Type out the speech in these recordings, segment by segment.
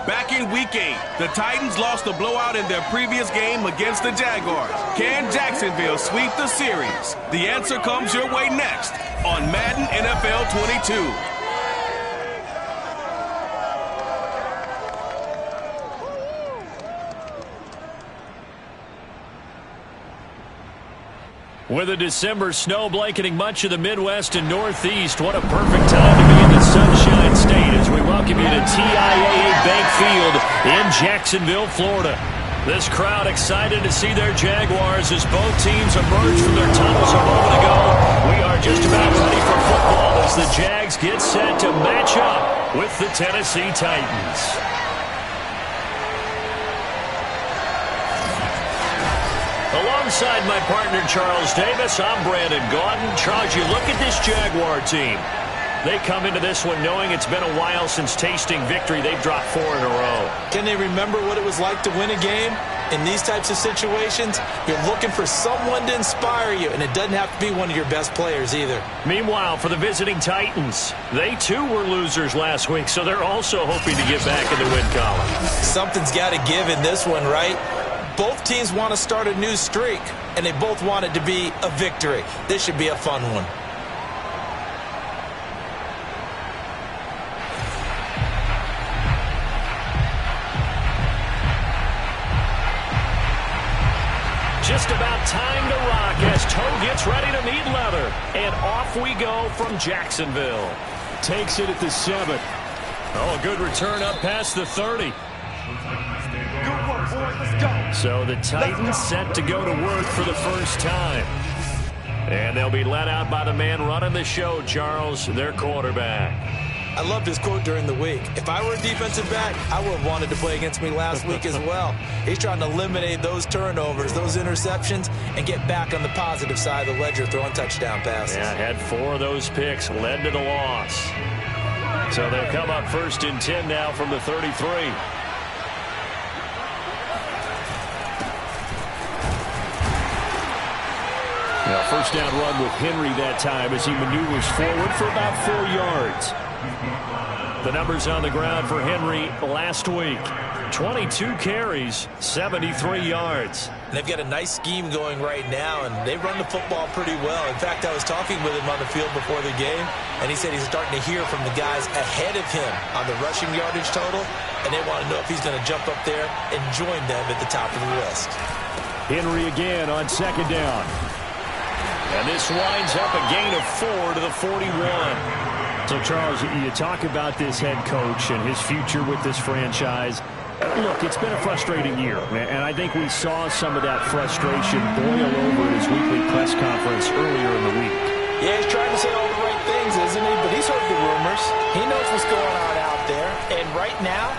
Back in Week 8, the Titans lost a blowout in their previous game against the Jaguars. Can Jacksonville sweep the series? The answer comes your way next on Madden NFL 22. With a December snow blanketing much of the Midwest and Northeast, what a perfect time to be in the Sunshine State as we welcome you to TIAA Bank Field in Jacksonville, Florida. This crowd excited to see their Jaguars as both teams emerge from their tunnels a moment ago. We are just about ready for football as the Jags get set to match up with the Tennessee Titans. Alongside my partner, Charles Davis, I'm Brandon Gaudin. Charles, you look at this Jaguar team. They come into this one knowing it's been a while since tasting victory. They've dropped 4 in a row. Can they remember what it was like to win a game? In these types of situations, you're looking for someone to inspire you, and it doesn't have to be one of your best players either. Meanwhile, for the visiting Titans, they too were losers last week, so they're also hoping to get back in the win column. Something's got to give in this one, right? Both teams want to start a new streak, and they both want it to be a victory. This should be a fun one. Just about time to rock as toe gets ready to meet leather. And off we go from Jacksonville. Takes it at the 7. Oh, a good return up past the 30. So the Titans set to go to work for the first time. And they'll be let out by the man running the show, Charles, their quarterback. I loved his quote during the week. If I were a defensive back, I would have wanted to play against me last week as well. He's trying to eliminate those turnovers, those interceptions, and get back on the positive side of the ledger throwing touchdown passes. Yeah, had 4 of those picks, led to the loss. So they'll come up 1st and 10 now from the 33. Now, first down run with Henry that time as he maneuvers forward for about 4 yards. The numbers on the ground for Henry last week. 22 carries, 73 yards. They've got a nice scheme going right now, and they run the football pretty well. In fact, I was talking with him on the field before the game, and he said he's starting to hear from the guys ahead of him on the rushing yardage total, and they want to know if he's going to jump up there and join them at the top of the list. Henry again on 2nd down. And this winds up a gain of 4 to the 41. So, Charles, you talk about this head coach and his future with this franchise. Look, it's been a frustrating year, and I think we saw some of that frustration boil over at his weekly press conference earlier in the week. Yeah, he's trying to say all the right things, isn't he? But he's heard the rumors. He knows what's going on out there. And right now,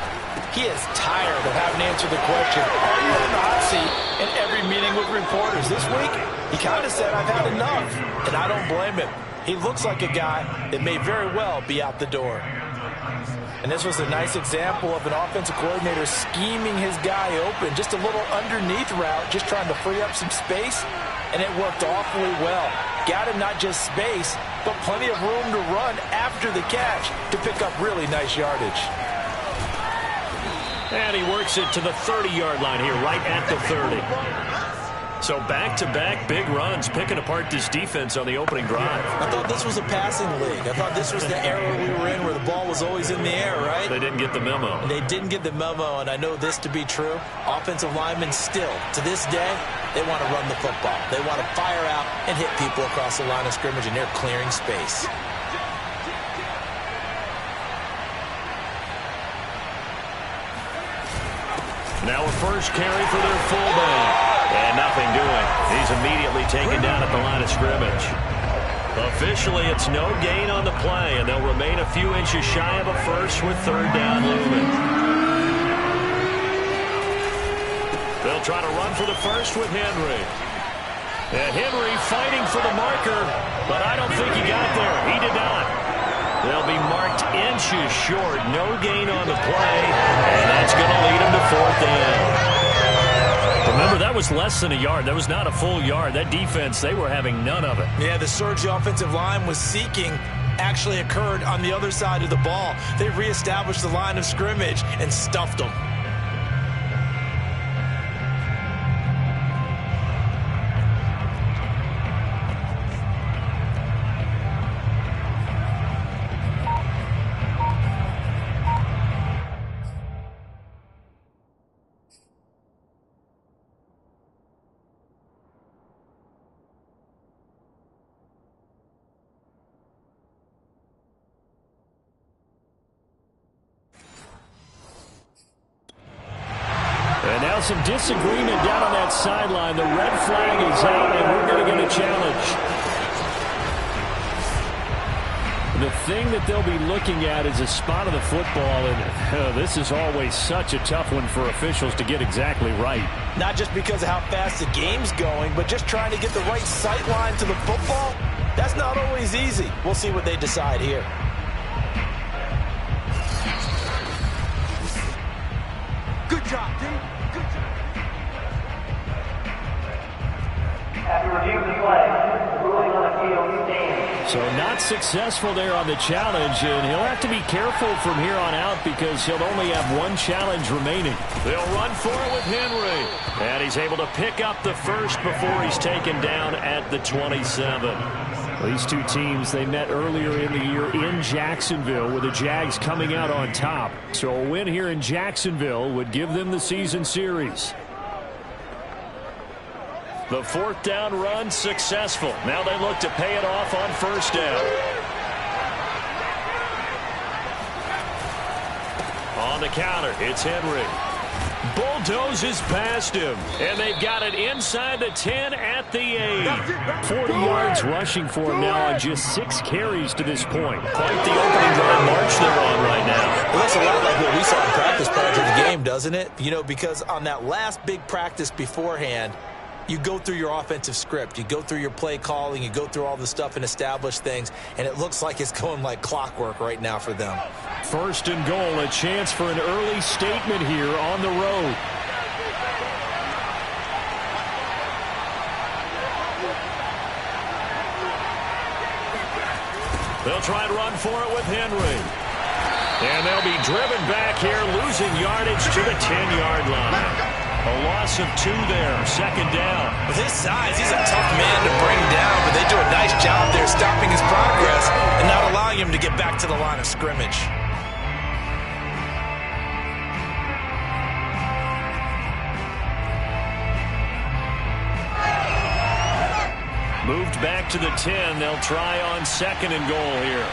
he is tired of having to answer the question, are you on the hot seat in every meeting with reporters? This week, he kind of said, I've had enough. And I don't blame him. He looks like a guy that may very well be out the door. And this was a nice example of an offensive coordinator scheming his guy open. Just a little underneath route, just trying to free up some space. And it worked awfully well. Got him not just space, but plenty of room to run after the catch to pick up really nice yardage. And he works it to the 30-yard line here, right at the 30. So back-to-back big runs, picking apart this defense on the opening drive. I thought this was a passing league. I thought this was the era we were in where the ball was always in the air, right? They didn't get the memo. They didn't get the memo, and I know this to be true. Offensive linemen still, to this day, they want to run the football. They want to fire out and hit people across the line of scrimmage, and they're clearing space. Now a first carry for their fullback. And nothing doing. He's immediately taken down at the line of scrimmage. Officially, it's no gain on the play, and they'll remain a few inches shy of a first with 3rd down looming. They'll try to run for the first with Henry. And Henry fighting for the marker, but I don't think he got there. He did not. They'll be marked inches short. No gain on the play, and that's going to lead him to 4th down. Remember, that was less than a yard. That was not a full yard. That defense, they were having none of it. Yeah, the surge offensive line was seeking actually occurred on the other side of the ball. They reestablished the line of scrimmage and stuffed them. And now some disagreement down on that sideline. The red flag is out, and we're going to get a challenge. The thing that they'll be looking at is a spot of the football, and this is always such a tough one for officials to get exactly right. Not just because of how fast the game's going, but just trying to get the right sight line to the football. That's not always easy. We'll see what they decide here. Good job, team. Good job. After review of the play, the ruling on the field stands. So not successful there on the challenge, and he'll have to be careful from here on out because he'll only have one challenge remaining. They'll run for it with Henry. And he's able to pick up the first before he's taken down at the 27. These two teams, they met earlier in the year in Jacksonville with the Jags coming out on top. So a win here in Jacksonville would give them the season series. The fourth down run successful. Now they look to pay it off on first down. On the counter, it's Henry. Bulldozes past him. And they've got it inside the 10 at the 8. 40 yards rushing for him now on just 6 carries to this point. Quite the opening drive march they're on right now. Well, that's a lot like what we saw in practice prior to the game, doesn't it? You know, because on that last big practice beforehand, you go through your offensive script. You go through your play calling. You go through all the stuff and establish things. And it looks like it's going like clockwork right now for them. First and goal, a chance for an early statement here on the road. They'll try and run for it with Henry. And they'll be driven back here, losing yardage to the 10-yard line. A loss of 2 there, second down. With his size, he's a tough man to bring down, but they do a nice job there stopping his progress and not allowing him to get back to the line of scrimmage. Moved back to the 10. They'll try on second and goal here.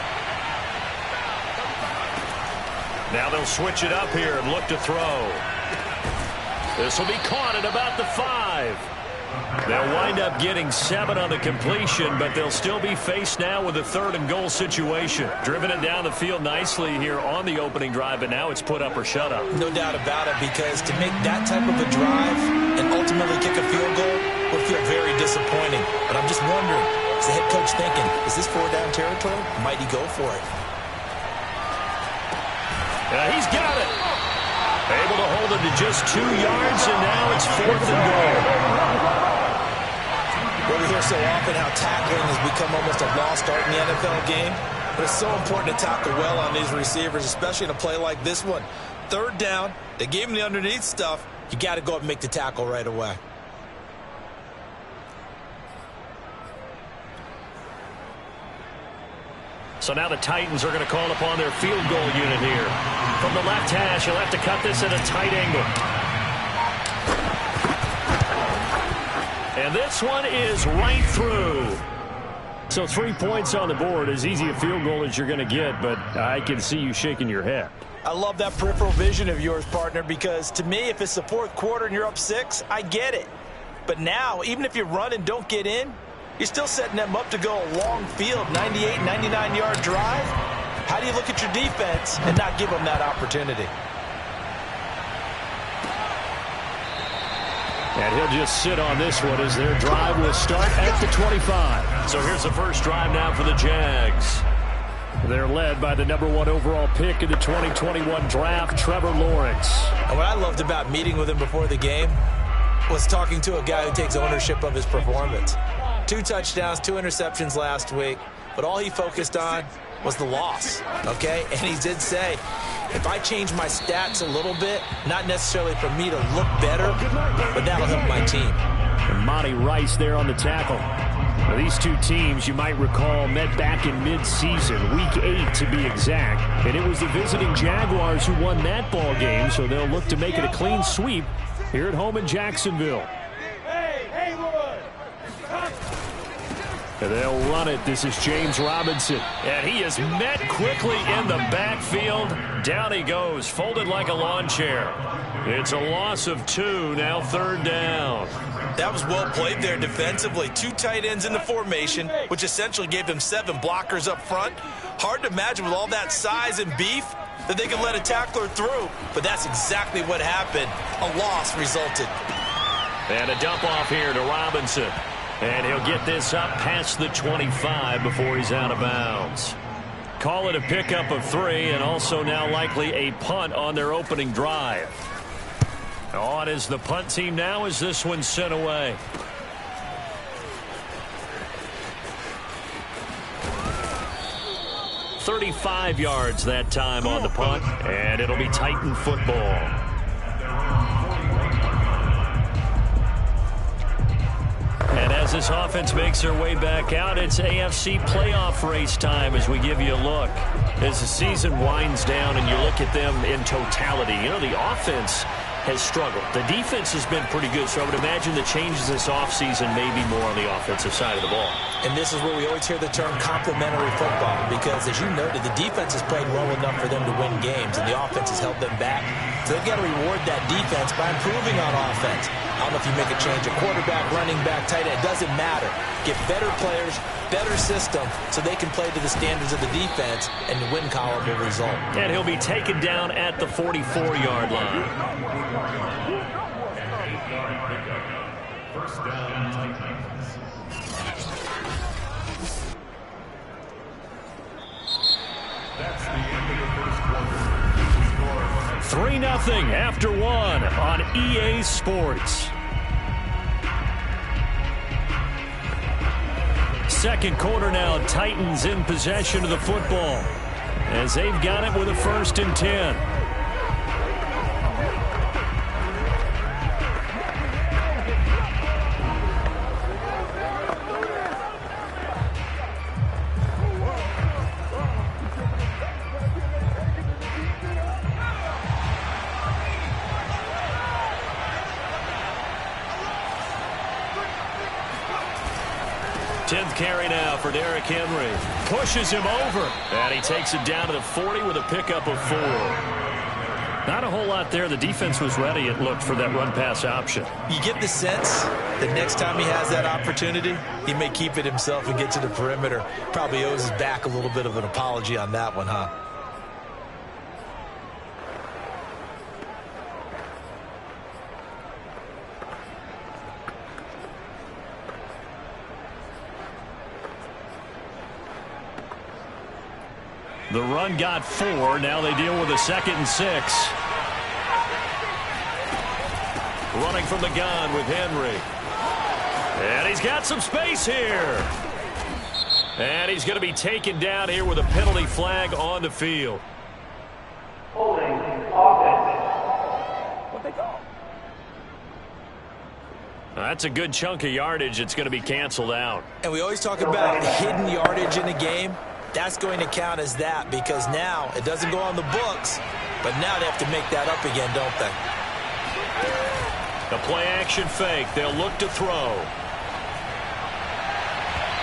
Now they'll switch it up here and look to throw. This will be caught at about the 5. They'll wind up getting 7 on the completion, but they'll still be faced now with a third and goal situation. Driven it down the field nicely here on the opening drive, but now it's put up or shut up. No doubt about it, because to make that type of a drive and ultimately kick a field goal would feel very disappointing. But I'm just wondering, is the head coach thinking, is this 4-down territory? Might he go for it? He's got it. Able to hold it to just 2 yards, and now it's 4th and goal. Well, we hear so often how tackling has become almost a lost art in the NFL game, but it's so important to tackle well on these receivers, especially in a play like this one. 3rd down, they gave him the underneath stuff. You got to go up and make the tackle right away. So now the Titans are going to call upon their field goal unit here. From the left hash, he'll have to cut this at a tight angle. And this one is right through. So 3 points on the board, as easy a field goal as you're going to get, but I can see you shaking your head. I love that peripheral vision of yours, partner, because to me, if it's the 4th quarter and you're up 6, I get it. But now, even if you run and don't get in, you're still setting them up to go a long field, 98, 99-yard drive. How do you look at your defense and not give them that opportunity? And he'll just sit on this one as their drive will start at the 25. So here's the first drive now for the Jags. They're led by the #1 overall pick in the 2021 draft, Trevor Lawrence. And what I loved about meeting with him before the game was talking to a guy who takes ownership of his performance. 2 touchdowns, 2 interceptions last week, but all he focused on was the loss, okay? And he did say, if I change my stats a little bit, not necessarily for me to look better, but that'll help my team. And Monty Rice there on the tackle. Now, these two teams, you might recall, met back in mid-season, Week 8 to be exact. And it was the visiting Jaguars who won that ball game, so they'll look to make it a clean sweep here at home in Jacksonville. And they'll run it. This is James Robinson. And he is met quickly in the backfield. Down he goes, folded like a lawn chair. It's a loss of 2, now 3rd down. That was well played there defensively. 2 tight ends in the formation, which essentially gave them 7 blockers up front. Hard to imagine with all that size and beef that they could let a tackler through, but that's exactly what happened. A loss resulted. And a dump off here to Robinson. And he'll get this up past the 25 before he's out of bounds. Call it a pickup of 3, and also now likely a punt on their opening drive. On is the punt team now as this one's sent away. "35 yards that time on the punt, and it'll be Titan football. And as this offense makes their way back out, it's AFC playoff race time as we give you a look. As the season winds down and you look at them in totality, you know, the offense has struggled. The defense has been pretty good, so I would imagine the changes this offseason may be more on the offensive side of the ball. And this is where we always hear the term complementary football, because as you noted, the defense has played well enough for them to win games, and the offense has held them back. So they've got to reward that defense by improving on offense. I don't know if you make a change, a quarterback, running back, tight end, it doesn't matter. Get better players, better system, so they can play to the standards of the defense, and the win column will result. And he'll be taken down at the 44-yard line. First down, Titans. 3-0 after 1 on EA Sports. Second quarter now, Titans in possession of the football as they've got it with a 1st and 10. Carry now for Derrick Henry. Pushes him over. And he takes it down to the 40 with a pickup of 4. Not a whole lot there. The defense was ready, it looked, for that run-pass option. You get the sense that next time he has that opportunity, he may keep it himself and get to the perimeter. Probably owes his back a little bit of an apology on that one, huh? The run got 4. Now they deal with a 2nd and 6. Running from the gun with Henry. And he's got some space here. And he's going to be taken down here with a penalty flag on the field. Holding offense. What they call? That's a good chunk of yardage. It's going to be canceled out. And we always talk about hidden yardage in a game. That's going to count as that, because now it doesn't go on the books, but now they have to make that up again, don't they? The play-action fake. They'll look to throw.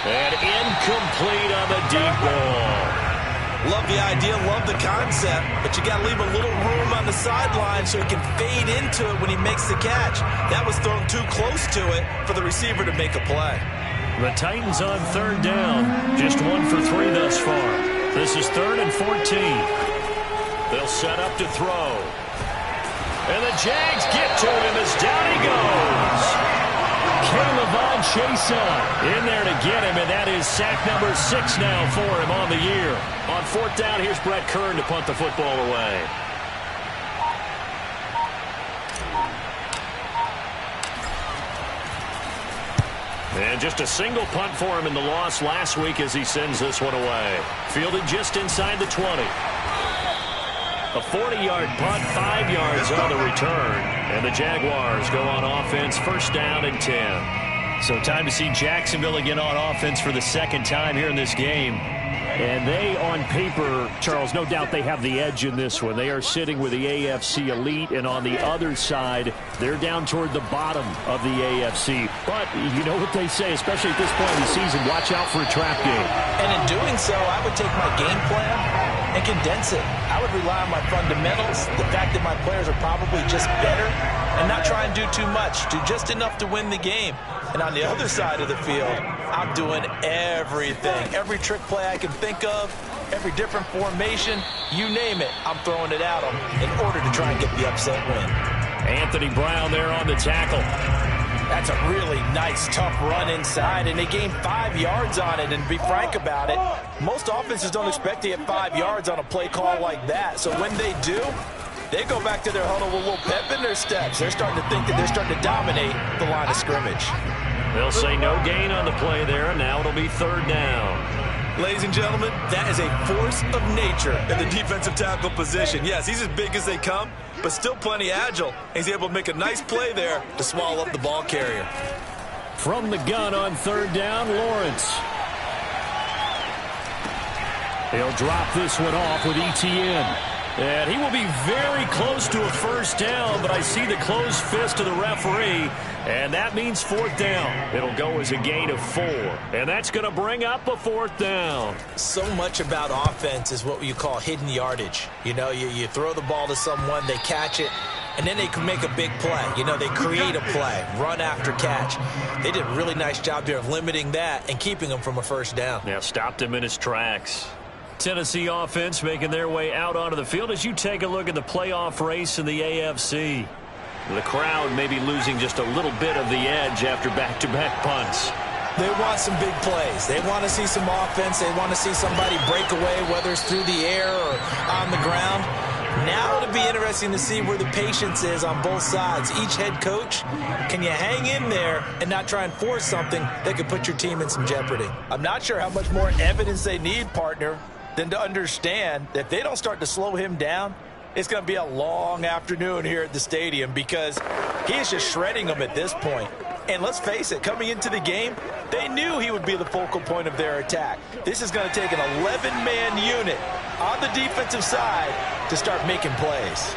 And incomplete on the deep ball. Love the idea, love the concept, but you got to leave a little room on the sideline so he can fade into it when he makes the catch. That was thrown too close to it for the receiver to make a play. The Titans on 3rd down. Just 1 for 3 thus far. This is 3rd and 14. They'll set up to throw. And the Jags get to him as down he goes. K'Lavon Chaisson in there to get him, and that is sack number 6 now for him on the year. On 4th down, here's Brett Kern to punt the football away. And just a single punt for him in the loss last week as he sends this one away. Fielded just inside the 20. A 40-yard punt, 5 yards on the return. And the Jaguars go on offense, first down and 10. So time to see Jacksonville again on offense for the second time here in this game. And they, on paper, Charles, no doubt they have the edge in this one. They are sitting with the AFC elite, and on the other side, they're down toward the bottom of the AFC. But you know what they say, especially at this point in the season, watch out for a trap game. And in doing so, I would take my game plan and condense it. I would rely on my fundamentals, the fact that my players are probably just better, and not try and do too much, do just enough to win the game. And on the other side of the field, I'm doing everything. Every trick play I can think of, every different formation, you name it, I'm throwing it at them in order to try and get the upset win. Anthony Brown there on the tackle. That's a really nice, tough run inside, and they gained 5 yards on it. And to be frank about it, most offenses don't expect to get 5 yards on a play call like that. So when they do, they go back to their huddle with a little pep in their steps. They're starting to think that they're starting to dominate the line of scrimmage. They'll say no gain on the play there, and now it'll be third down. Ladies and gentlemen, that is a force of nature in the defensive tackle position. Yes, he's as big as they come, but still plenty agile. He's able to make a nice play there to swallow up the ball carrier. From the gun on third down, Lawrence. He'll drop this one off with Etienne. And he will be very close to a first down, but I see the closed fist of the referee, and that means fourth down. It'll go as a gain of 4, and that's going to bring up a fourth down. So much about offense is what you call hidden yardage. You know, you throw the ball to someone, they catch it, and then they can make a big play. You know, they create a play, run after catch. They did a really nice job there of limiting that and keeping him from a first down. Now stopped him in his tracks. Tennessee offense making their way out onto the field as you take a look at the playoff race in the AFC. The crowd may be losing just a little bit of the edge after back-to-back punts. They want some big plays. They want to see some offense. They want to see somebody break away, whether it's through the air or on the ground. Now it'll be interesting to see where the patience is on both sides. Each head coach, can you hang in there and not try and force something that could put your team in some jeopardy? I'm not sure how much more evidence they need, partner, than to understand that if they don't start to slow him down, it's going to be a long afternoon here at the stadium because he is just shredding them at this point. And let's face it, coming into the game, they knew he would be the focal point of their attack. This is going to take an 11-man unit on the defensive side to start making plays.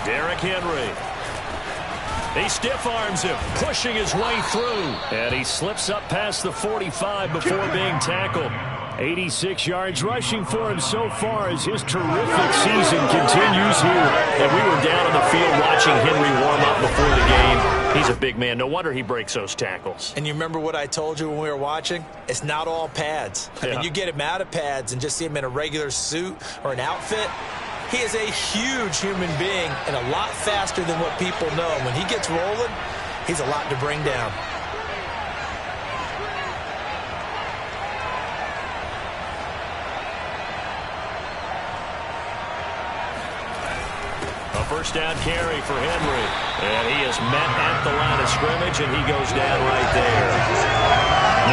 Derrick Henry. He stiff arms him, pushing his way through. And he slips up past the 45 before being tackled. 86 yards rushing for him so far as his terrific season continues here. And we were down on the field watching Henry warm up before the game. He's a big man. No wonder he breaks those tackles. And you remember what I told you when we were watching? It's not all pads. I mean, you get him out of pads and just see him in a regular suit or an outfit. He is a huge human being and a lot faster than what people know. When he gets rolling, he's a lot to bring down. A first down carry for Henry. And he is met at the line of scrimmage, and he goes down right there.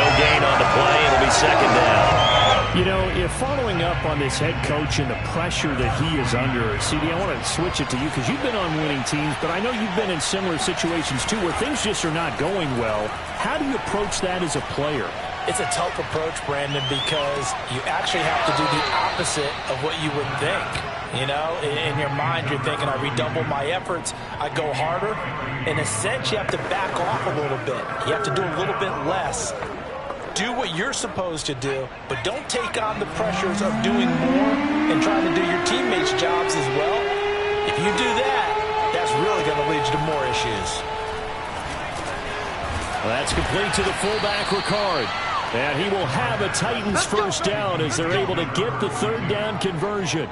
No gain on the play. It'll be second down. You know, if following up on this head coach and the pressure that he is under, CD, I want to switch it to you because you've been on winning teams, but I know you've been in similar situations too where things just are not going well. How do you approach that as a player? It's a tough approach, Brandon, because you actually have to do the opposite of what you would think. You know, in your mind, you're thinking, I redouble my efforts, I go harder. In a sense, you have to back off a little bit. You have to do a little bit less. Do what you're supposed to do, but don't take on the pressures of doing more and trying to do your teammates' jobs as well. If you do that, that's really going to lead you to more issues. Well, that's complete to the fullback, Ricard. And he will have a Titans first down as they're able to get the third down conversion.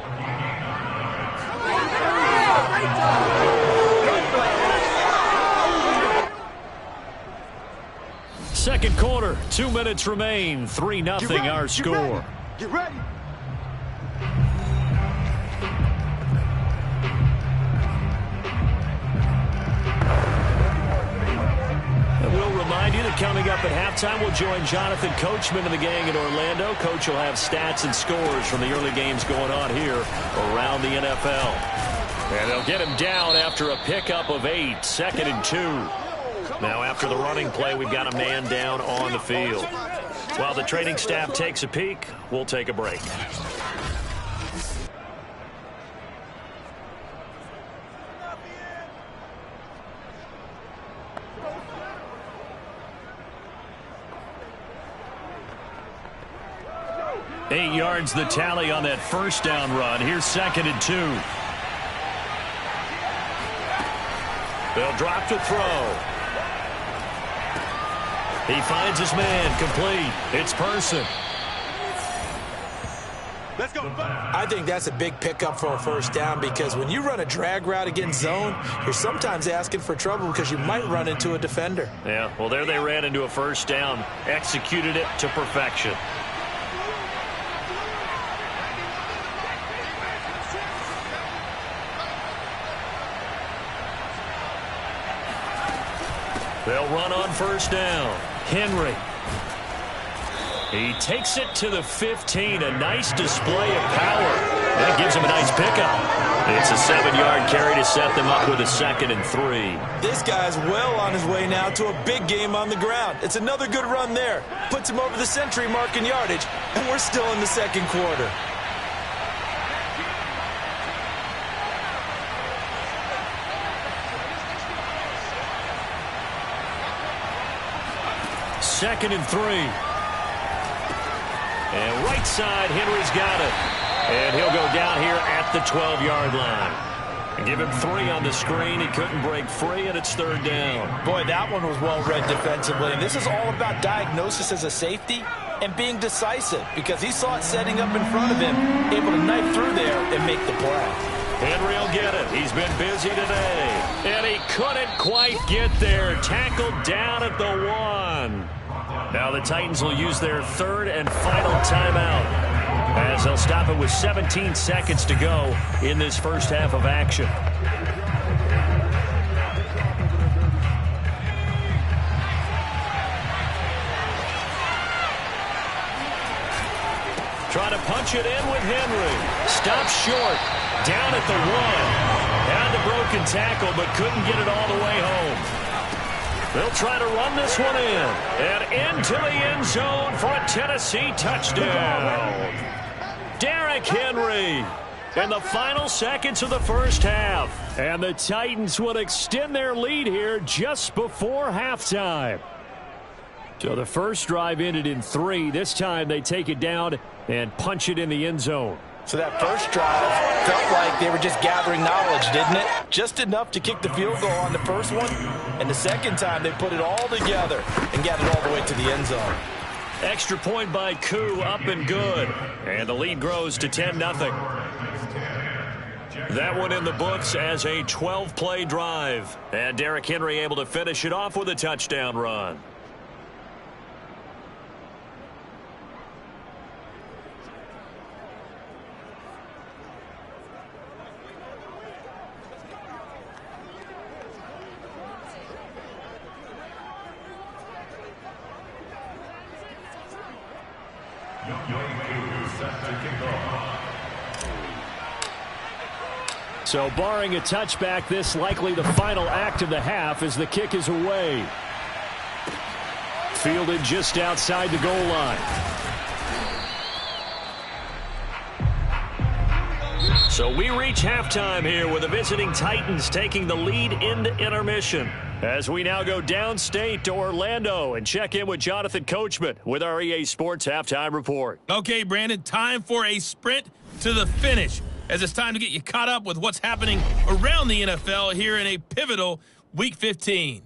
Second quarter, 2 minutes remain, 3-0 our score. Get ready. coming up at halftime. We'll join Jonathan Coachman and the gang in Orlando. Coach will have stats and scores from the early games going on here around the NFL. And they'll get him down after a pickup of 8, 2nd and 2. Now after the running play, we've got a man down on the field. While the training staff takes a peek, we'll take a break. Eight yards the tally on that first down run. Here's 2nd and 2. They'll drop to throw. He finds his man, complete. It's Person. Let's go. I think that's a big pickup for a first down because when you run a drag route against zone, you're sometimes asking for trouble because you might run into a defender. Yeah, well, there they ran into a first down. Executed it to perfection. They'll run on first down. Henry. He takes it to the 15. A nice display of power. That gives him a nice pickup. It's a 7-yard carry to set them up with a 2nd and 3. This guy's well on his way now to a big game on the ground. It's another good run there. Puts him over the century mark in yardage, and we're still in the second quarter. Second and 3. And right side, Henry's got it. And he'll go down here at the 12-yard line. And give him 3 on the screen. He couldn't break free, and it's 3rd down. Boy, that one was well read defensively. And this is all about diagnosis as a safety and being decisive because he saw it setting up in front of him, able to knife through there and make the play. Henry will get it. He's been busy today. And he couldn't quite get there. Tackled down at the 1. Now the Titans will use their 3rd and final timeout as they'll stop it with 17 seconds to go in this first half of action. Trying to punch it in with Henry. Stops short. Down at the 1. Had the broken tackle but couldn't get it all the way home. They'll try to run this one in. And into the end zone for a Tennessee touchdown. Derrick Henry in the final seconds of the first half. And the Titans will extend their lead here just before halftime. So the first drive ended in 3. This time they take it down and punch it in the end zone. So that first drive felt like they were just gathering knowledge, didn't it? Just enough to kick the field goal on the first one. And the second time, they put it all together and got it all the way to the end zone. Extra point by Koo, up and good. And the lead grows to 10-0. That one in the books as a 12-play drive. And Derrick Henry able to finish it off with a touchdown run. So barring a touchback, this likely the final act of the half as the kick is away. Fielded just outside the goal line. So we reach halftime here with the visiting Titans taking the lead into intermission. As we now go downstate to Orlando and check in with Jonathan Coachman with our EA Sports Halftime Report. Okay, Brandon, time for a sprint to the finish, as it's time to get you caught up with what's happening around the NFL here in a pivotal Week 15.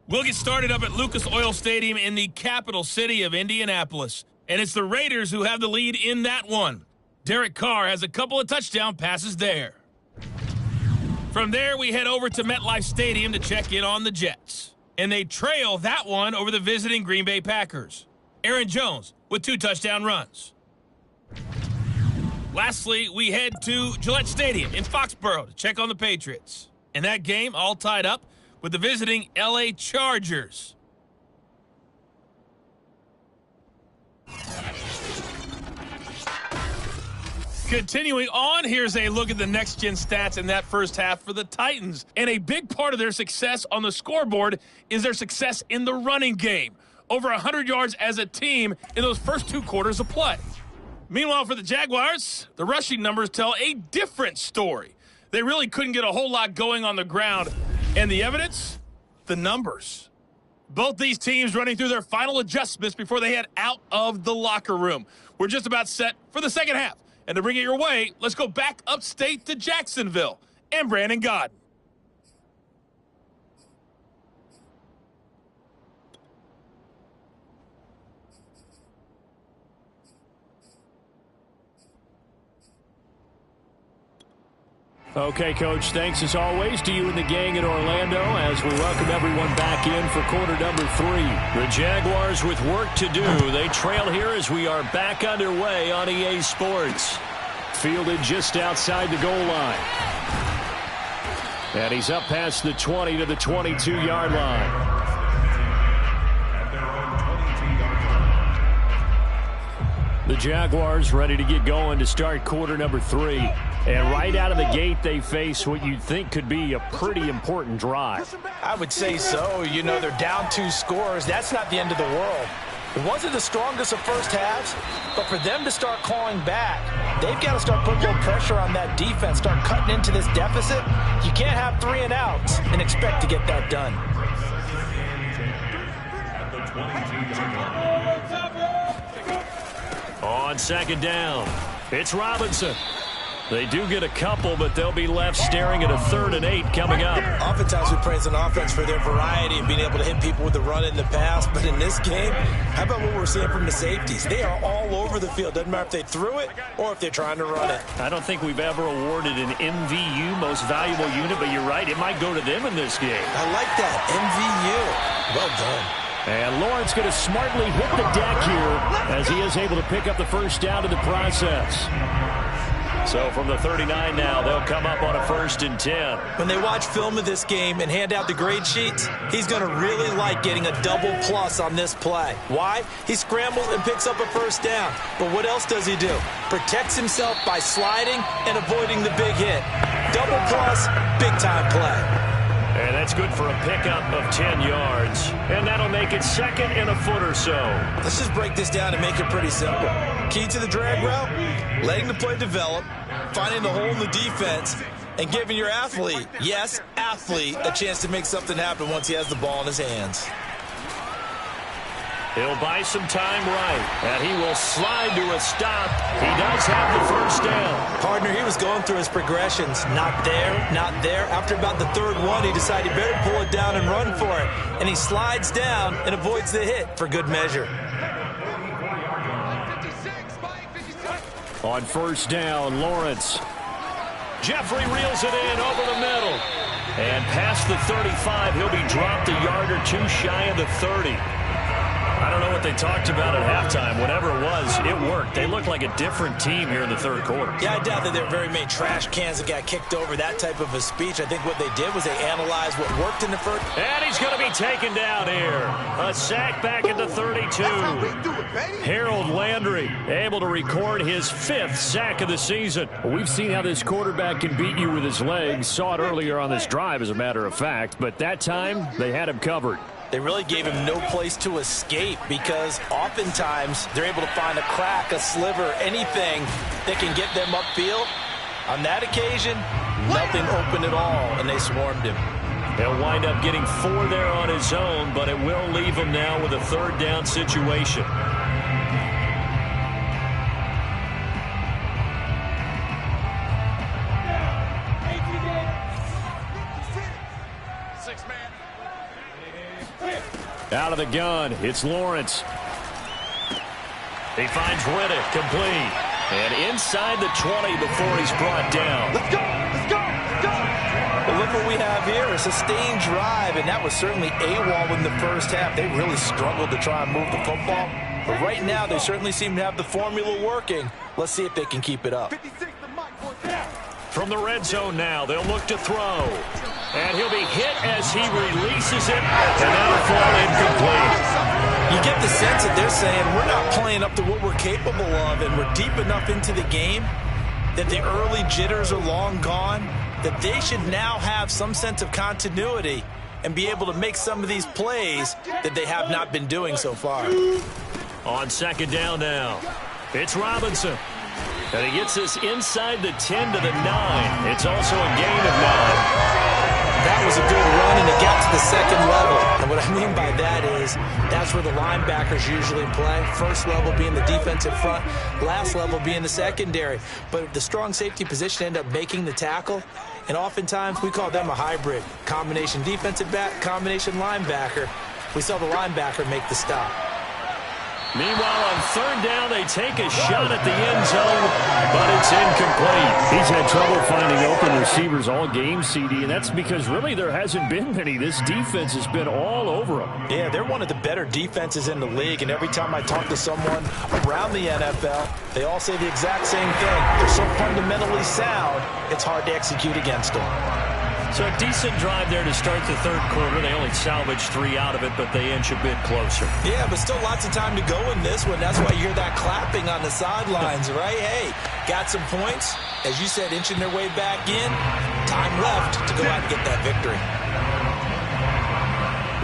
We'll get started up at Lucas Oil Stadium in the capital city of Indianapolis, and it's the Raiders who have the lead in that one. Derek Carr has a couple of touchdown passes there. From there, we head over to MetLife Stadium to check in on the Jets, and they trail that one over the visiting Green Bay Packers. Aaron Jones with 2 touchdown runs. Lastly, we head to Gillette Stadium in Foxborough to check on the Patriots. And that game all tied up with the visiting LA Chargers. Continuing on, here's a look at the next-gen stats in that first half for the Titans. And a big part of their success on the scoreboard is their success in the running game. Over 100 yards as a team in those first 2 quarters of play. Meanwhile, for the Jaguars, the rushing numbers tell a different story. They really couldn't get a whole lot going on the ground. And the evidence? The numbers. Both these teams running through their final adjustments before they head out of the locker room. We're just about set for the second half. And to bring it your way, let's go back upstate to Jacksonville and Brandon Godden. Okay, Coach, thanks as always to you and the gang in Orlando as we welcome everyone back in for quarter number 3. The Jaguars with work to do. They trail here as we are back underway on EA Sports. Fielded just outside the goal line. And he's up past the 20 to the 22-yard line. The Jaguars ready to get going to start quarter number 3. And right out of the gate, they face what you'd think could be a pretty important drive. I would say so. You know, they're down 2 scores. That's not the end of the world. It wasn't the strongest of first halves, but for them to start clawing back, they've got to start putting a little pressure on that defense, start cutting into this deficit. You can't have 3 and outs and expect to get that done. On second down, it's Robinson. They do get a couple, but they'll be left staring at a 3rd and 8 coming up. Oftentimes we praise an offense for their variety and being able to hit people with the run in the pass, but in this game, how about what we're seeing from the safeties? They are all over the field. Doesn't matter if they threw it or if they're trying to run it. I don't think we've ever awarded an MVU, most valuable unit, but you're right, it might go to them in this game. I like that, MVU. Well done. And Lawrence going to smartly hit the deck here as he is able to pick up the first down in the process. So from the 39 now, they'll come up on a 1st and 10. When they watch film of this game and hand out the grade sheets, he's going to really like getting a double plus on this play. Why? He scrambles and picks up a first down. But what else does he do? Protects himself by sliding and avoiding the big hit. Double plus, big-time play. And that's good for a pickup of 10 yards. And that'll make it 2nd and a foot or so. Let's just break this down and make it pretty simple. Key to the drag route, letting the play develop, finding the hole in the defense, and giving your athlete, yes, athlete, a chance to make something happen once he has the ball in his hands. He'll buy some time right, and he will slide to a stop. He does have the first down. Partner, he was going through his progressions. Not there, not there. After about the 3rd one, he decided he better pull it down and run for it. And he slides down and avoids the hit for good measure. On first down, Lawrence. Jeffrey reels it in over the middle. And past the 35, he'll be dropped a yard or 2 shy of the 30. I don't know what they talked about at halftime. Whatever it was, it worked. They looked like a different team here in the 3rd quarter. Yeah, I doubt that there were very many trash cans that got kicked over, that type of a speech. I think what they did was they analyzed what worked in the first. And he's going to be taken down here. A sack back at the 32. Harold Landry able to record his 5th sack of the season. We've seen how this quarterback can beat you with his legs. Saw it earlier on this drive, as a matter of fact. But that time, they had him covered. They really gave him no place to escape because oftentimes they're able to find a crack, a sliver, anything that can get them upfield. On that occasion, nothing open at all, and they swarmed him. He'll wind up getting 4 there on his own, but it will leave him now with a 3rd down situation. Out of the gun, it's Lawrence. He finds Riddick complete. And inside the 20 before he's brought down. Let's go! Let's go! Let's go! Well, look what we have here, a sustained drive, and that was certainly AWOL in the first half. They really struggled to try and move the football. But right now, they certainly seem to have the formula working. Let's see if they can keep it up. 56, the mic was down. From the red zone now, they'll look to throw. And he'll be hit as he releases it, and that'll fall incomplete. You get the sense that they're saying we're not playing up to what we're capable of, and we're deep enough into the game that the early jitters are long gone, that they should now have some sense of continuity and be able to make some of these plays that they have not been doing so far. On second down now, it's Robinson. And he gets this inside the 10 to the 9. It's also a gain of 9. That was a good run, and it got to the second level. And what I mean by that is that's where the linebackers usually play. First level being the defensive front, last level being the secondary. But the strong safety position ended up making the tackle, and oftentimes we call them a hybrid. Combination defensive back, combination linebacker. We saw the linebacker make the stop. Meanwhile, on third down, they take a shot at the end zone, but it's incomplete. He's had trouble finding open receivers all game, CD, and that's because really there hasn't been many. This defense has been all over them. Yeah, they're one of the better defenses in the league, and every time I talk to someone around the NFL, they all say the exact same thing. They're so fundamentally sound, it's hard to execute against them. So a decent drive there to start the third quarter. They only salvaged 3 out of it, but they inch a bit closer. Yeah, but still lots of time to go in this one. That's why you hear that clapping on the sidelines, right? Hey, got some points. As you said, inching their way back in. Time left to go out and get that victory.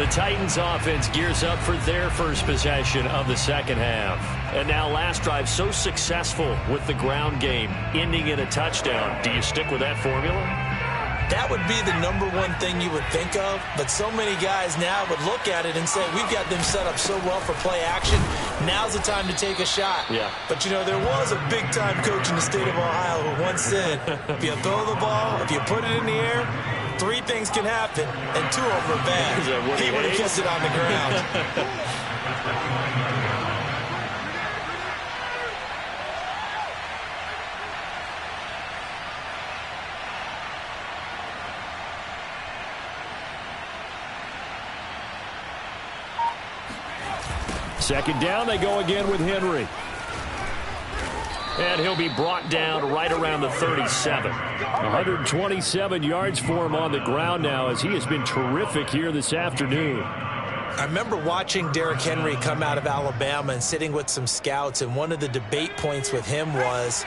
The Titans offense gears up for their first possession of the second half. And now last drive so successful with the ground game, ending in a touchdown. Do you stick with that formula? That would be the number one thing you would think of, but so many guys now would look at it and say, we've got them set up so well for play action, now's the time to take a shot. Yeah. But, you know, there was a big-time coach in the state of Ohio who once said, if you throw the ball, if you put it in the air, 3 things can happen, and 2 of them are bad. He would have kissed it on the ground. Second down, they go again with Henry. And he'll be brought down right around the 37. 127 yards for him on the ground now as he has been terrific here this afternoon. I remember watching Derrick Henry come out of Alabama and sitting with some scouts, and one of the debate points with him was,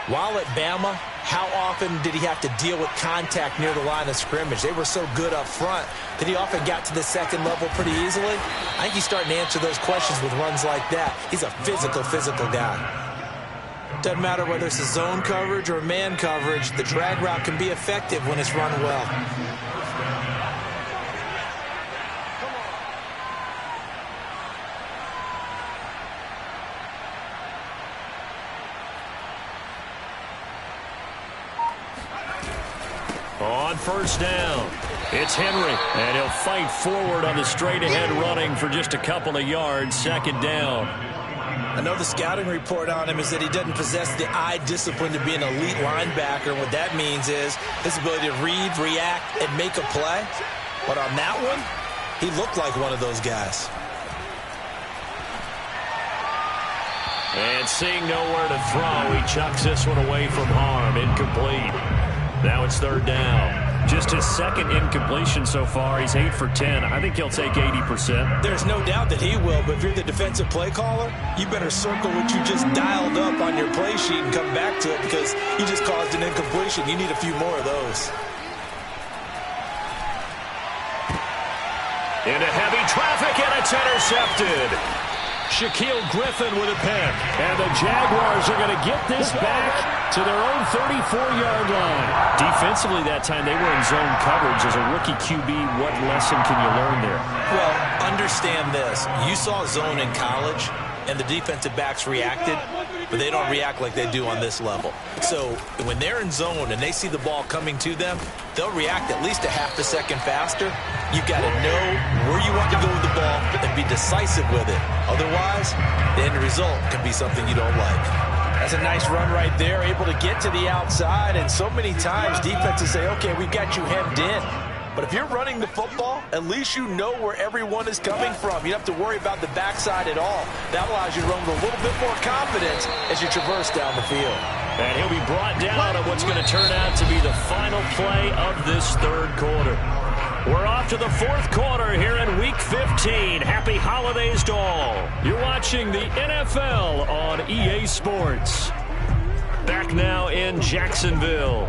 while at Bama, how often did he have to deal with contact near the line of scrimmage? They were so good up front that he often got to the second level pretty easily. I think he's starting to answer those questions with runs like that. He's a physical guy. Doesn't matter whether it's a zone coverage or man coverage, the drag route can be effective when it's run well. On first down, it's Henry, and he'll fight forward on the straight-ahead running for just a couple of yards. Second down. I know the scouting report on him is that he doesn't possess the eye discipline to be an elite linebacker. And what that means is his ability to read, react, and make a play. But on that one, he looked like one of those guys. And seeing nowhere to throw, he chucks this one away from harm. Incomplete. Now it's third down. Just his second incompletion so far. He's 8 for 10. I think he'll take 80%. There's no doubt that he will, but if you're the defensive play caller, you better circle what you just dialed up on your play sheet and come back to it because you just caused an incompletion. You need a few more of those. Into heavy traffic, and it's intercepted. Shaquille Griffin with a pick. And the Jaguars are going to get this back to their own 34-yard line. Defensively that time, they were in zone coverage. As a rookie QB, what lesson can you learn there? Well, understand this. You saw zone in college, and the defensive backs reacted, but they don't react like they do on this level. So when they're in zone and they see the ball coming to them, they'll react at least a half a second faster. You've got to know where you want to go with the ball and be decisive with it. Otherwise, the end result can be something you don't like. That's a nice run right there, able to get to the outside. And so many times defenses say, okay, we've got you hemmed in. But if you're running the football, at least you know where everyone is coming from. You don't have to worry about the backside at all. That allows you to run with a little bit more confidence as you traverse down the field. And he'll be brought down on what's going to turn out to be the final play of this third quarter. We're off to the fourth quarter here in Week 15. Happy holidays to all. You're watching the NFL on EA Sports. Back now in Jacksonville.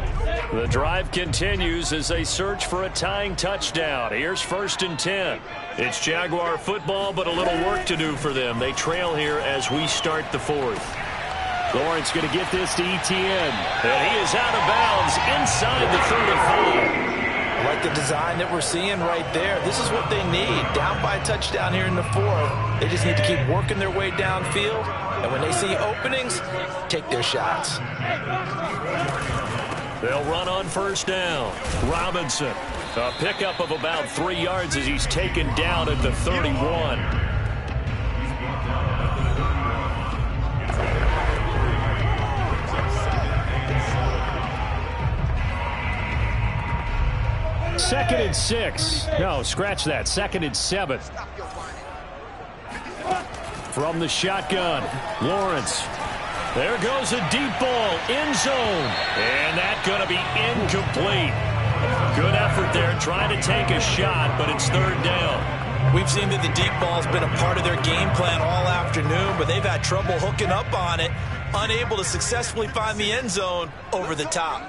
The drive continues as they search for a tying touchdown. Here's 1st and 10. It's Jaguar football, but a little work to do for them. They trail here as we start the 4th. Lawrence going to get this to Etienne. And he is out of bounds inside the 35. I like the design that we're seeing right there. This is what they need. Down by a touchdown here in the 4th. They just need to keep working their way downfield. And when they see openings, take their shots. They'll run on 1st down. Robinson, a pickup of about 3 yards as he's taken down at the 31. Second and 6. No, scratch that. 2nd and 7. From the shotgun, Lawrence. There goes a deep ball, end zone. And that's going to be incomplete. Good effort there, trying to take a shot, but it's 3rd down. We've seen that the deep ball's been a part of their game plan all afternoon, but they've had trouble hooking up on it, unable to successfully find the end zone over the top.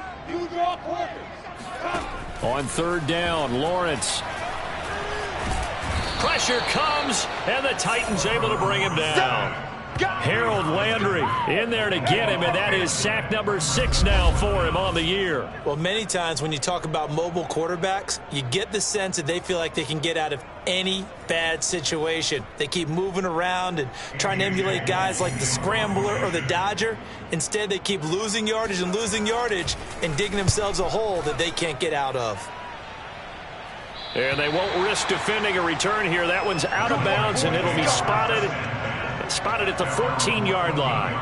On 3rd down, Lawrence. Pressure comes, and the Titans able to bring him down. Harold Landry in there to get him, and that is sack number 6 now for him on the year. Well, many times when you talk about mobile quarterbacks, you get the sense that they feel like they can get out of any bad situation. They keep moving around and trying to emulate guys like the Scrambler or the Dodger. Instead, they keep losing yardage and digging themselves a hole that they can't get out of. And they won't risk defending a return here. That one's out of bounds, and it'll be spotted at the 14-yard line.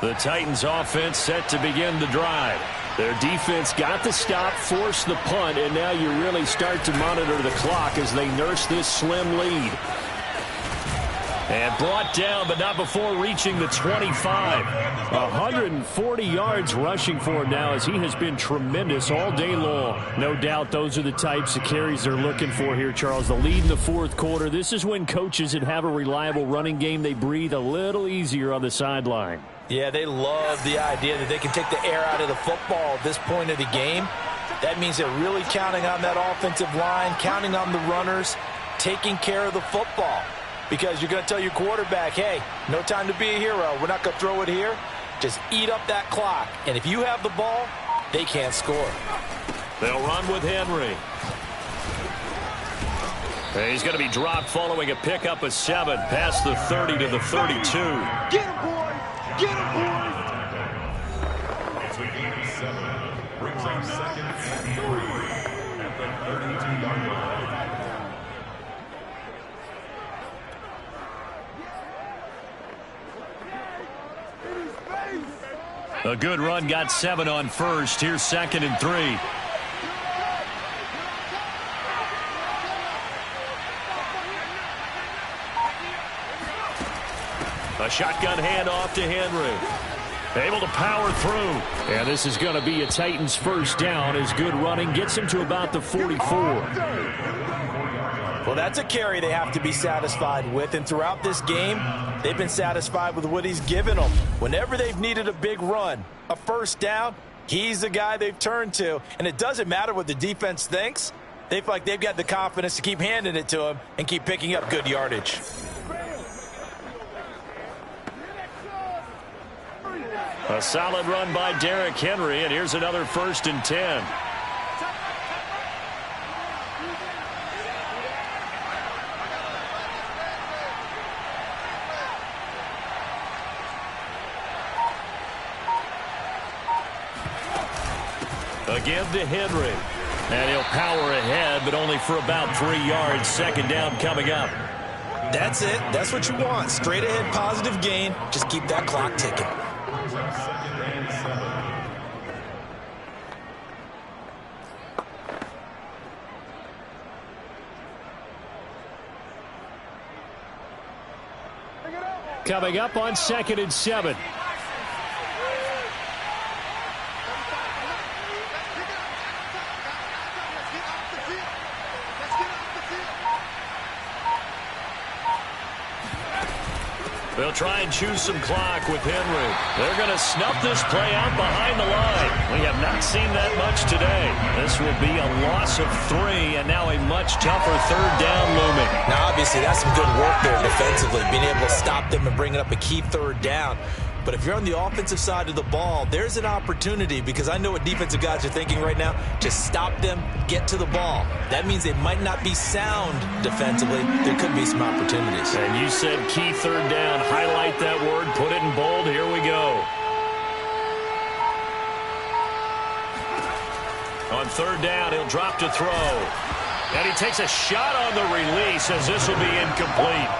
The Titans offense set to begin the drive. Their defense got the stop, forced the punt, and now you really start to monitor the clock as they nurse this slim lead. And brought down, but not before reaching the 25. 140 yards rushing for him now as he has been tremendous all day long. No doubt those are the types of carries they're looking for here, Charles. The lead in the 4th quarter. This is when coaches that have a reliable running game, they breathe a little easier on the sideline. Yeah, they love the idea that they can take the air out of the football at this point of the game. That means they're really counting on that offensive line, counting on the runners, taking care of the football. Because you're going to tell your quarterback, hey, no time to be a hero. We're not going to throw it here. Just eat up that clock. And if you have the ball, they can't score. They'll run with Henry. He's going to be dropped following a pickup of 7 past the 30 to the 32. Get him, boys! Get him, boys! It's a gain of 7. Brings up 2nd and 3 at the 32-yard line. A good run got 7 on 1st. Here's 2nd and 3. A shotgun handoff to Henry. Able to power through. And this is going to be a Titans 1st down as good running gets him to about the 44. Well, that's a carry they have to be satisfied with. And throughout this game, they've been satisfied with what he's given them. Whenever they've needed a big run, a 1st down, he's the guy they've turned to. And it doesn't matter what the defense thinks. They feel like they've got the confidence to keep handing it to him and keep picking up good yardage. A solid run by Derrick Henry, and here's another 1st and 10. Again to Henry. And he'll power ahead, but only for about 3 yards. 2nd down coming up. That's it. That's what you want. Straight ahead positive gain. Just keep that clock ticking. Coming up on 2nd and 7. They'll try and choose some clock with Henry. They're going to snuff this play out behind the line. We have not seen that much today. This will be a loss of 3, and now a much tougher third down looming. Now, obviously, that's some good work there defensively, being able to stop them and bringing up a key third down. But if you're on the offensive side of the ball, there's an opportunity, because I know what defensive guys are thinking right now. Just stop them, get to the ball. That means they might not be sound defensively. There could be some opportunities. And you said key third down. Highlight that word. Put it in bold. Here we go. On third down, he'll drop to throw. And he takes a shot on the release as this will be incomplete.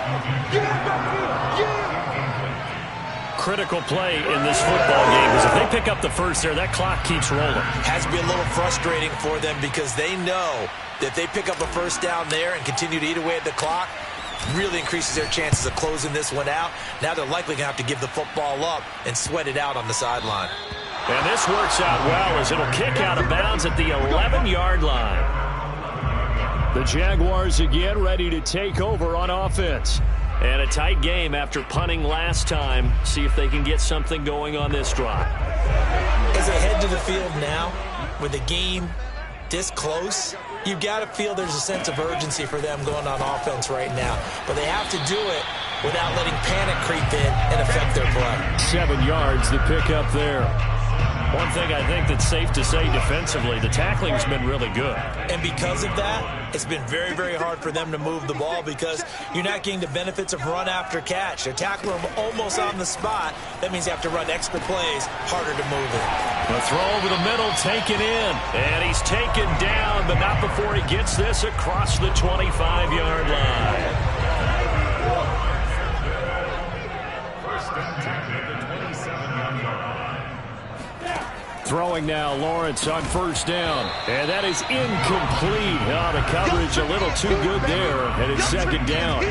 Critical play in this football game, because if they pick up the first there, that clock keeps rolling. Has to be a little frustrating for them, because they know that if they pick up a first down there and continue to eat away at the clock, really increases their chances of closing this one out. Now they're likely going to have to give the football up and sweat it out on the sideline. And this works out well, as it'll kick out of bounds at the 11-yard line. The Jaguars again ready to take over on offense. And a tight game after punting last time. See if they can get something going on this drive. As they head to the field now, with the game this close, you've got to feel there's a sense of urgency for them going on offense right now. But they have to do it without letting panic creep in and affect their play. 7 yards to pick up there. One thing I think that's safe to say defensively, the tackling's been really good. And because of that, it's been very, very hard for them to move the ball, because you're not getting the benefits of run after catch. They're tackling them almost on the spot. That means you have to run extra plays, harder to move it. The throw over the middle, taken in. And he's taken down, but not before he gets this across the 25-yard line. Throwing now, Lawrence on first down. And that is incomplete. Oh, the coverage a little too good there. And it's second down.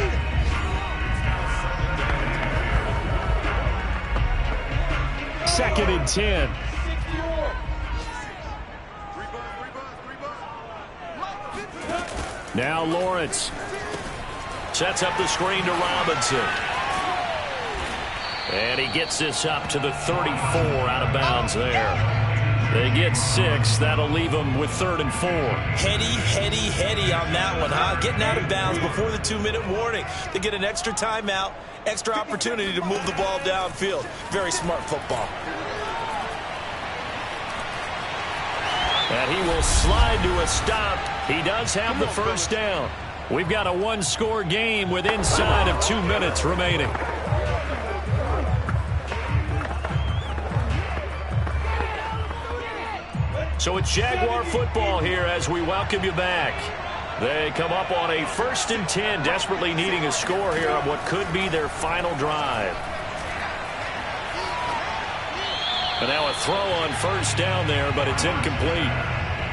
Second and 10. Now Lawrence sets up the screen to Robinson. And he gets this up to the 34, out of bounds there. They get 6. That'll leave them with 3rd and 4. Heady on that one, huh? Getting out of bounds before the 2-minute warning. They get an extra timeout, extra opportunity to move the ball downfield. Very smart football. And he will slide to a stop. He does have the first down. We've got a one-score game with inside of 2 minutes remaining. So it's Jaguar football here as we welcome you back. They come up on a 1st and 10, desperately needing a score here on what could be their final drive. And now a throw on first down there, but it's incomplete.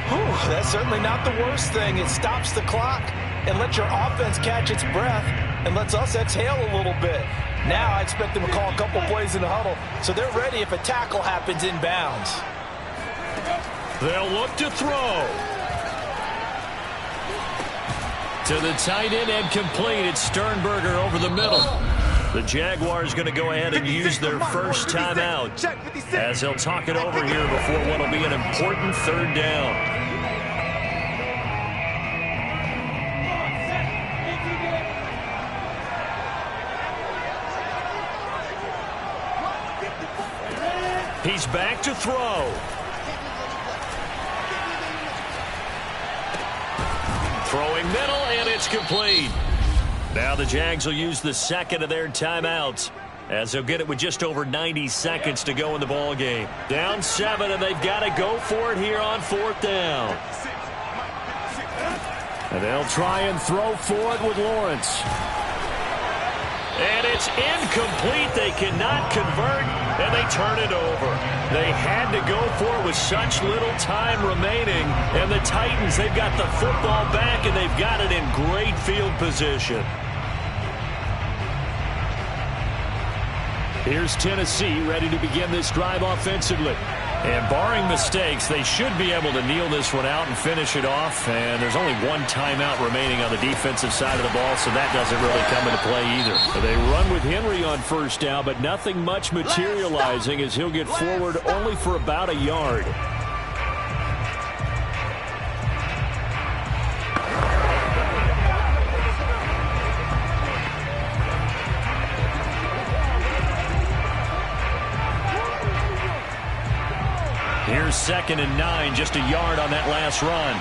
Whew, that's certainly not the worst thing. It stops the clock and lets your offense catch its breath and lets us exhale a little bit. Now I expect them to call a couple plays in the huddle, so they're ready if a tackle happens in bounds. They'll look to throw. To the tight end and complete. It's Sternberger over the middle. The Jaguars going to go ahead and use their first timeout as they'll talk it over here before what will be an important 3rd down. He's back to throw. Throwing middle, and it's complete. Now the Jags will use the 2nd of their timeouts as they'll get it with just over 90 seconds to go in the ball game. Down 7, and they've got to go for it here on 4th down. And they'll try and throw for it with Lawrence. And it's incomplete. They cannot convert, and they turn it over. They had to go for it with such little time remaining. And the Titans, they've got the football back, and they've got it in great field position. Here's Tennessee ready to begin this drive offensively. And barring mistakes, they should be able to kneel this one out and finish it off. And there's only one timeout remaining on the defensive side of the ball, so that doesn't really come into play either. They run with Henry on first down, but nothing much materializing as he'll get forward only for about a yard. Here's 2nd and 9, just a yard on that last run.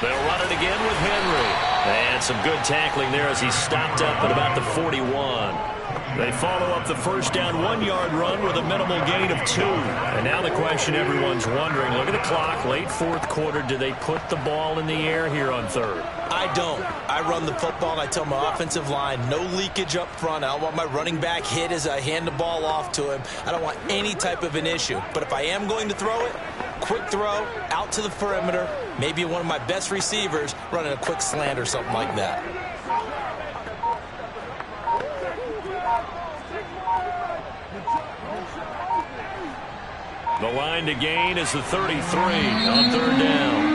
They'll run it again with Henry. And some good tackling there as he stopped up at about the 41. They follow up the first down 1-yard run with a minimal gain of 2. And now the question everyone's wondering, look at the clock, late fourth quarter, do they put the ball in the air here on third? I don't. I run the football, and I tell my offensive line, no leakage up front. I don't want my running back hit as I hand the ball off to him. I don't want any type of an issue. But if I am going to throw it, quick throw, out to the perimeter, maybe one of my best receivers running a quick slant or something like that. The line to gain is the 33 on third down.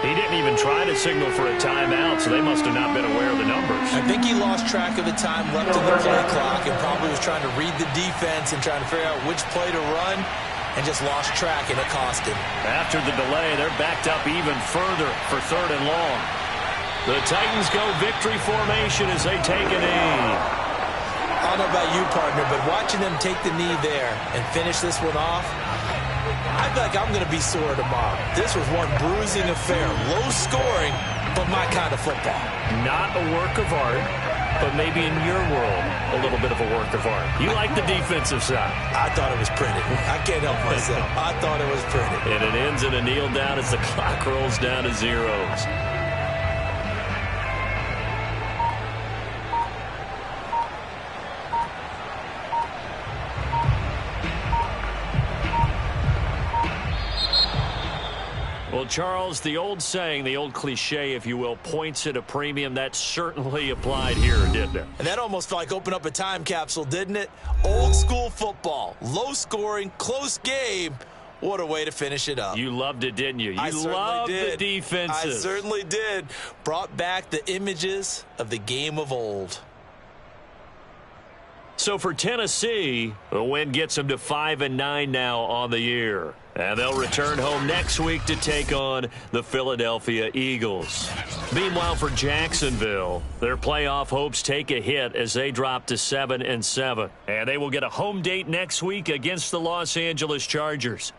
He didn't even try to signal for a timeout, so they must have not been aware of the numbers. I think he lost track of the time left in the play clock and probably was trying to read the defense and trying to figure out which play to run and just lost track, and it cost him. After the delay, they're backed up even further for 3rd and long. The Titans go victory formation as they take a knee. I don't know about you, partner, but watching them take the knee there and finish this one off, I feel like I'm going to be sore tomorrow. This was one bruising affair. Low scoring, but my kind of football. Not a work of art, but maybe in your world, a little bit of a work of art. You like the defensive side. I thought it was pretty. I can't help myself. I thought it was pretty. And it ends in a kneel down as the clock rolls down to zeros. Well, Charles, the old saying, the old cliche, if you will, points at a premium, that certainly applied here, didn't it? And that almost felt like opening up a time capsule, didn't it? Old school football, low scoring, close game. What a way to finish it up. You loved it, didn't you? You loved the defenses. I certainly did. Brought back the images of the game of old. So for Tennessee, the win gets them to 5-9 now on the year. And they'll return home next week to take on the Philadelphia Eagles. Meanwhile, for Jacksonville, their playoff hopes take a hit as they drop to 7-7. And they will get a home date next week against the Los Angeles Chargers.